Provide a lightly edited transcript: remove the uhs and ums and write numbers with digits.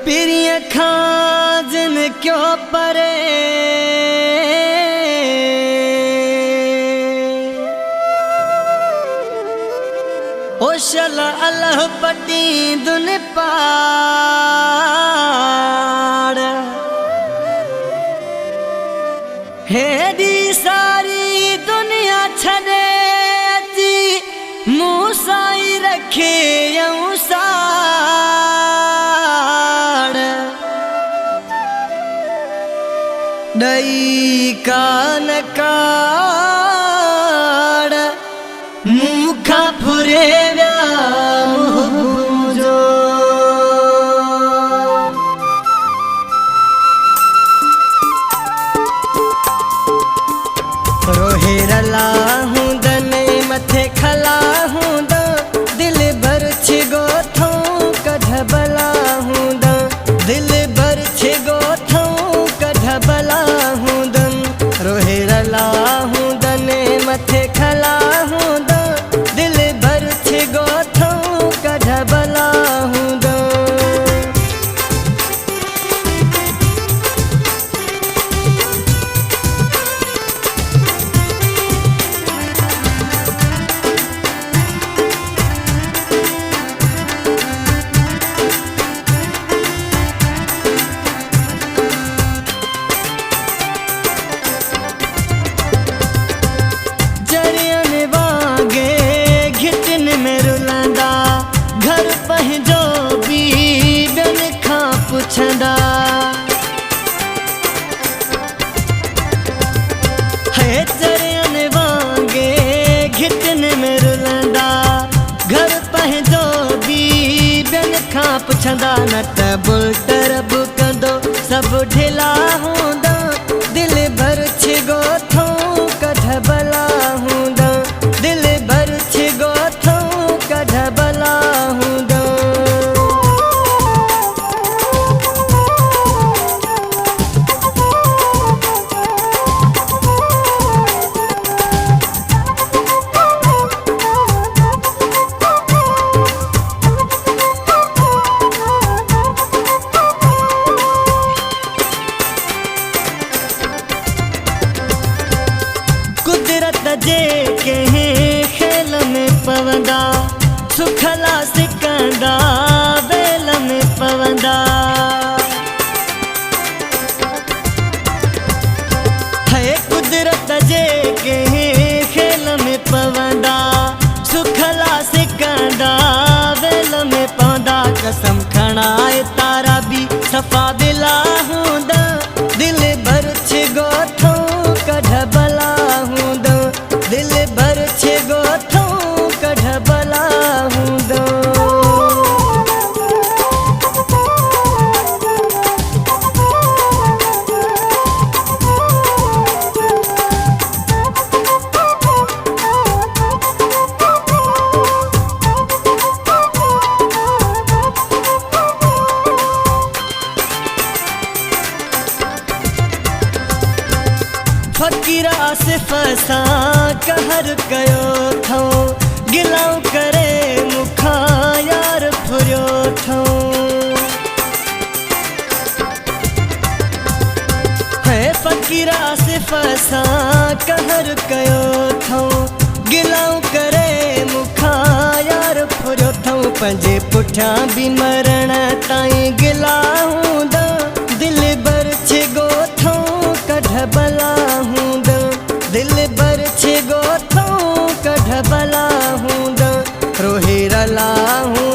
प्रिय खाजन क्यों परे ओशला अल्लाह पटी दुन पाड़ है दी सारी दुनिया छने जी मूसाई रखे साड़ दई कान काड़ मुखा फुरे रोहेरला हूँ दने मथे खला हूँ द दिल भर छिगो थो कढ़बला हूँ द दिल भर छिगो थो कढ़बला हूँ दन रोहेरला हूँ दने मथे खला हूँ द दिल भर छिगो थो कढ़बला हूँ द पुछंदा है चरियन वांगे घिटन में रुलंदा घर पंहिंजो बी ॿियनि खां पुछंदा न त बुलट रब कंदो सभु ढिला हूंदा दिल भर छिगो थो कढ़बला हूंदा दिल भर छिगो थो कढ़बला हूंदा जे कंहिं खेल में पवंदा सुखला सिकंदा बेल में पवंदा है कुदरत जे कंहिं खेल में पवंदा सुखला सिकंदा बेल में पवंदा कसम खणाए तारा भी सफ़ा दिला हूंदा दिल भर छिगो थो कढ़बला हूंदा दिल भर छिगो थो कढ़बला हूंदा फकीर आसिफ सां कहर कयो थो गिलाऊं करे मुखां यार फुरियो थो है फकीर आसिफ सां कहर कयो थो गिलाऊं करे मुखां यार फुरियो थो पंहिंजे पुठियां बि मरण ताईं गिला हूंदा दिल भर छिगो थो कढ़बला हूंदा दिल भर छिगो थो कढ़बला हूंदा रोहेरला हूं